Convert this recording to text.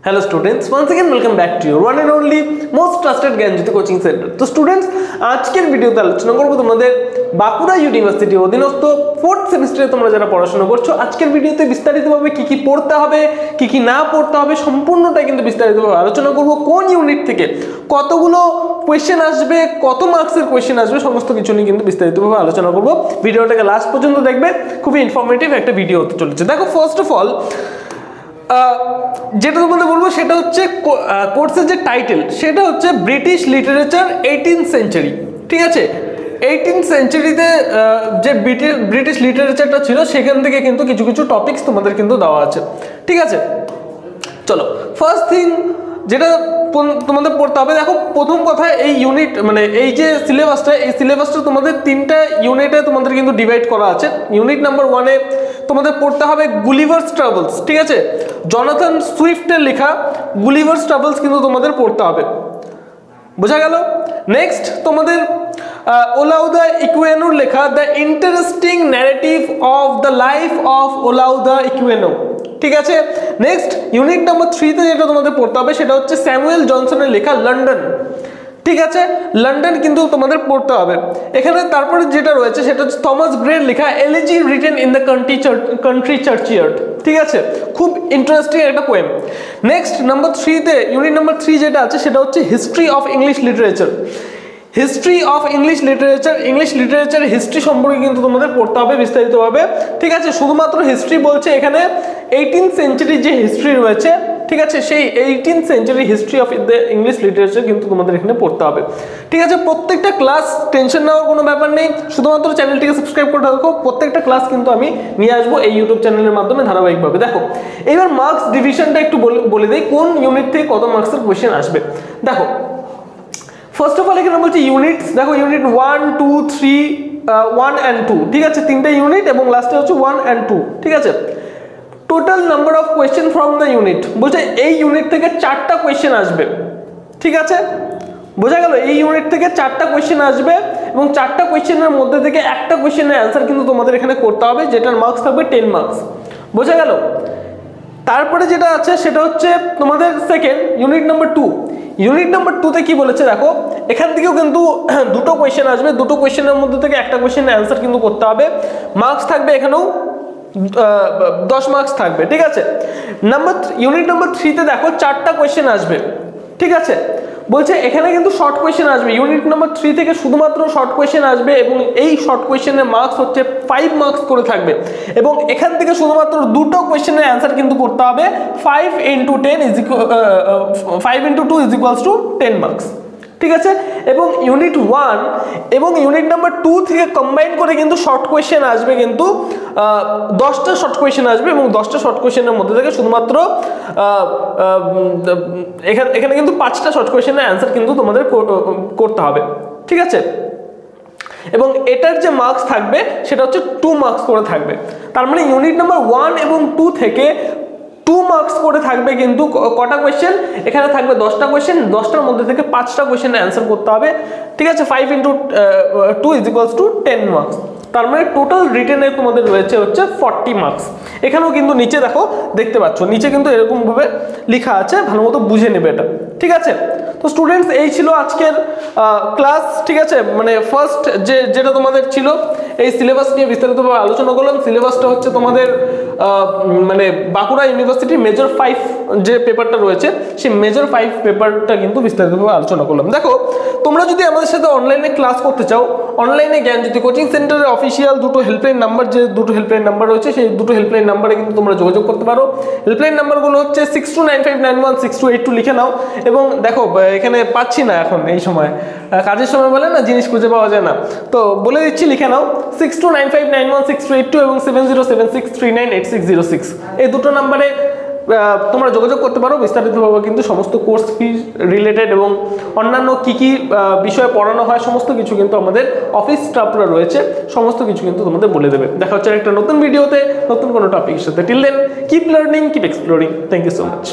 Hello students, once again welcome back to your one and only most trusted Gyanjyoti coaching centre. তো students, আজকের ভিডিওতে আলোচনা করব তোমাদের বাঁকুড়া ইউনিভার্সিটি অধীনস্থ 4th সেমিস্টারে তোমরা যারা পড়াশোনা করছো, আজকের ভিডিওতে বিস্তারিতভাবে কি কি পড়তে হবে, কি কি না পড়তে হবে সম্পূর্ণটাই কিন্তু বিস্তারিতভাবে আলোচনা করব। কোন ইউনিট থেকে কতগুলো কোয়েশ্চেন আসবে, কত মার্কসের কোয়েশ্চেন আসবে, সমস্ত কিছু নিয়ে কিন্তু বিস্তারিতভাবে আলোচনা করব। ভিডিওটাকে লাস্ট পর্যন্ত দেখবে, খুবই ইনফরমেটিভ একটা ভিডিও হতে চলেছে। দেখো, ফার্স্ট অফ অল যেটা তোমাদের বলবো সেটা হচ্ছে কোর্সের যে টাইটেল সেটা হচ্ছে ব্রিটিশ লিটারেচার 18th সেঞ্চুরি। ঠিক আছে, 18th সেঞ্চুরিতে যে ব্রিটিশ লিটারেচারটা ছিল সেখান থেকে কিন্তু কিছু কিছু টপিকস তোমাদের কিন্তু দেওয়া আছে। ঠিক আছে, চলো ফার্স্ট থিং যেটা তোমাদের পড়তে হবে, দেখো প্রথম কথা এই ইউনিট মানে এই যে সিলেবাসটা তোমাদের 3টা ইউনিটে তোমাদের কিন্তু ডিভাইড করা আছে। ইউনিট নাম্বার 1-এ তোমাদের পড়তে হবে গুলিভার্স ট্রাভেলস। ঠিক আছে, জনাথন সুইফটের লেখা গুলিভার্স ট্রাভেলস কিন্তু তোমাদের পড়তে হবে, বোঝা গেল। নেক্সট তোমাদের ওলাউদা ইকুয়েনোর লেখা the interesting narrative of the life of Olaudah Equiano. ঠিক আছে, নেক্সট ইউনিট নাম্বার 3-তে যেটা তোমাদের পড়তে হবে সেটা হচ্ছে স্যামুয়েল জনসনের লেখা লন্ডন। ঠিক আছে, লন্ডন কিন্তু তোমাদের পড়তে হবে। এখানে তারপরে যেটা রয়েছে সেটা হচ্ছে থমাস গ্রের লেখা elegy written in the country churchyard. ঠিক আছে, খুব ইন্টারেস্টিং একটা পোয়েম। নেক্সট নাম্বার 3-তে ইউনিট নাম্বার 3 যেটা আছে সেটা হচ্ছে history of English literature. History of English literature history সম্পর্কে কিন্তু তোমাদের পড়তে হবে বিস্তারিতভাবে। ঠিক আছে, শুধুমাত্র হিস্ট্রি বলছে এখানে 18th সেঞ্চুরির যে হিস্ট্রি রয়েছে, ঠিক আছে, সেই 18th century history of the English literature কিন্তু তোমাদের এখানে পড়তে হবে। ঠিক আছে, প্রত্যেকটা ক্লাস টেনশন নেওয়ার কোনো ব্যাপার নেই, শুধুমাত্র চ্যানেলটিকে সাবস্ক্রাইব করে রাখো। প্রত্যেকটা ক্লাস কিন্তু আমি নিয়ে আসবো এই ইউটিউব চ্যানেলের মাধ্যমে ধারাবাহিকভাবে। দেখো এবার মার্কস ডিভিশনটা একটু বলে দিই, কোন ইউনিট থেকে কত মার্কসের কোয়েশ্চেন আসবে। দেখো ফার্স্ট অফ অল এখানে বলছি ইউনিটস। দেখো ইউনিট 1, 2, 3, 1 and 2। ঠিক আছে, 3টে ইউনিট এবং লাস্টে হচ্ছে 1 and 2। ঠিক আছে, total number of question from the unit বলছে এই ইউনিট থেকে 4টা কোয়েশ্চেন আসবে। ঠিক আছে, বোঝা গেল, এই ইউনিট থেকে 4টা কোয়েশ্চেন আসবে এবং 4টা কোয়েশ্চেনের মধ্যে থেকে একটা কোয়েশ্চেনের অ্যান্সার কিন্তু তোমাদের এখানে করতে হবে, যেটার মার্কস থাকবে 10 মার্কস। বোঝা গেল। তারপরে যেটা আছে সেটা হচ্ছে তোমাদের second unit number 2। Unit number 2-তে কি বলেছে দেখো, এখান থেকেও কিন্তু 2টো কোয়েশ্চেন আসবে, 2টো কোয়েশ্চেনের মধ্যে থেকে একটা কোয়েশ্চেনের অ্যান্সার কিন্তু করতে হবে। মার্কস থাকবে এখানেও 10 মার্কস থাকবে। ঠিক আছে, ইউনিট নাম্বার 3-তে দেখো 4টা কোয়েশ্চেন আসবে। ঠিক আছে, বলছে এখানে কিন্তু শর্ট কোয়েশ্চেন আসবে। ইউনিট নাম্বার 3 থেকে শুধুমাত্র শর্ট কোয়েশ্চেন আসবে এবং এই শর্ট কোয়েশ্চেনের মার্কস হচ্ছে 5 মার্কস করে থাকবে এবং এখান থেকে শুধুমাত্র 2টো কোয়েশ্চেনের অ্যান্সার কিন্তু করতে হবে। 5 × 2 = 10 মার্কস। ঠিক আছে, এবং ইউনিট 1 এবং ইউনিট নাম্বার 2 থেকে কম্বাইন করে কিন্তু শর্ট কোয়েশ্চেন আসবে, কিন্তু 10টা শর্ট কোয়েশ্চেন আসবে এবং 10টা শর্ট কোয়েশ্চেনের মধ্যে থেকে শুধুমাত্র এখানে কিন্তু 5টা শর্ট কোয়েশ্চেনের অ্যান্সার কিন্তু তোমাদের করতে হবে। ঠিক আছে, এবং এটার যে মার্কস থাকবে সেটা হচ্ছে 2 মার্কস করে থাকবে। তার মানে ইউনিট নাম্বার 1 এবং 2 থেকে 2 মার্কস করে থাকবে, কিন্তু কটা কোয়েশ্চেন এখানে থাকবে 10টা কোয়েশ্চেন, 10টার মধ্যে থেকে 5টা কোয়েশ্চেনের অ্যান্সার করতে হবে। ঠিক আছে, 5 × 2 = 10 মার্কস। তার মানে টোটাল রিটেনে তোমাদের রয়েছে হচ্ছে 40 মার্কস। এখানেও কিন্তু নিচে দেখো, দেখতে পাচ্ছ নিচে কিন্তু এরকম ভাবে লেখা আছে, ভালো মতো বুঝে নেবে এটা। ঠিক আছে, তো স্টুডেন্টস এই ছিল আজকের ক্লাস। ঠিক আছে, মানে ফার্স্ট যেটা তোমাদের ছিল এই সিলেবাস নিয়ে বিস্তারিতভাবে আলোচনা করলাম। সিলেবাসটা হচ্ছে তোমাদের মানে বাঁকুড়া ইউনিভার্সিটির মেজর 5 যে পেপারটা রয়েছে সেই মেজর 5 পেপারটা কিন্তু বিস্তারিতভাবে আলোচনা করলাম। দেখো তোমরা যদি আমাদের সাথে অনলাইনে ক্লাস করতে চাও, অনলাইনে জ্ঞানজ্যোতি কোচিং সেন্টারের অফিসিয়াল 2টো হেল্পলাইন নাম্বার, যে 2টো হেল্পলাইন নাম্বার রয়েছে সেই 2টো হেল্পলাইন নাম্বারে কিন্তু তোমরা যোগাযোগ করতে পারো। হেল্পলাইন নাম্বারগুলো হচ্ছে 6295916282 লিখে নাও। এবং দেখো এখানে পাচ্ছি না এখন এই সময়, কাজের সময় বলে না জিনিস খুঁজে পাওয়া যায় না, তো বলে দিচ্ছি লিখে নাও 6295916282 এবং 7076398606। এই 2টো নাম্বারে তোমরা যোগাযোগ করতে পারো। বিস্তারিতভাবে কিন্তু সমস্ত কোর্স ফি রিলেটেড এবং অন্যান্য কি কি বিষয়ে পড়ানো হয় সমস্ত কিছু কিন্তু আমাদের অফিস স্টাফরা রয়েছে, সমস্ত কিছু কিন্তু তোমাদের বলে দেবে। দেখা হচ্ছে একটা নতুন ভিডিওতে নতুন কোনো টপিকের সাথে। Till then keep learning, keep exploring. Thank you so much.